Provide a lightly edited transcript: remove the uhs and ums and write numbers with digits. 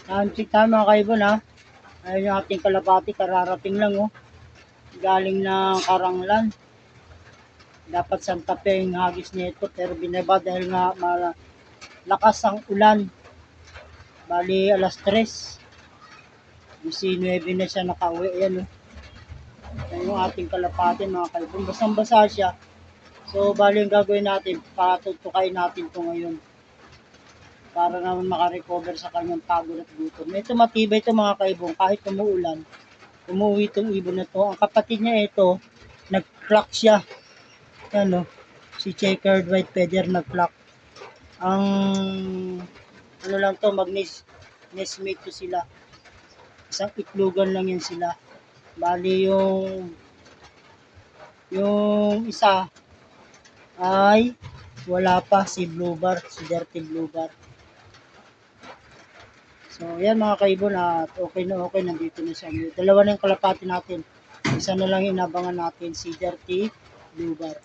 Time check tayo mga kaibon ha. Ayun yung ating kalapati, kararating lang oh. Galing ng Karanglan. Dapat Santa Fe yung hagis nito pero binaba dahil nga malakas ang ulan. Bali alas 3. 19 na siya nakauwi. Ayan oh. Ayan yung ating kalapati mga kaibon. Basang-basa siya. So bali yung gagawin natin, patutukayin natin to ngayon. Para naman makarecover sa kanyang pagod at gutom. Ito matibay ito mga kaibon, kahit umuulan, umuwi itong ibon na to. Ang kapatid niya ito, nag-flock siya. Ano, si checkered white feather nag-flock. Ang ano lang to, nestmate to sila. Isang itlogan lang yan sila. Bali yung isa ay wala pa, si blue bar, si dirty blue bar. So, yan mga kaibon at okay na nandito na siya. Dalawa na yung kalapati natin. Isa na lang inabangan natin, si Dirty Blue Bar.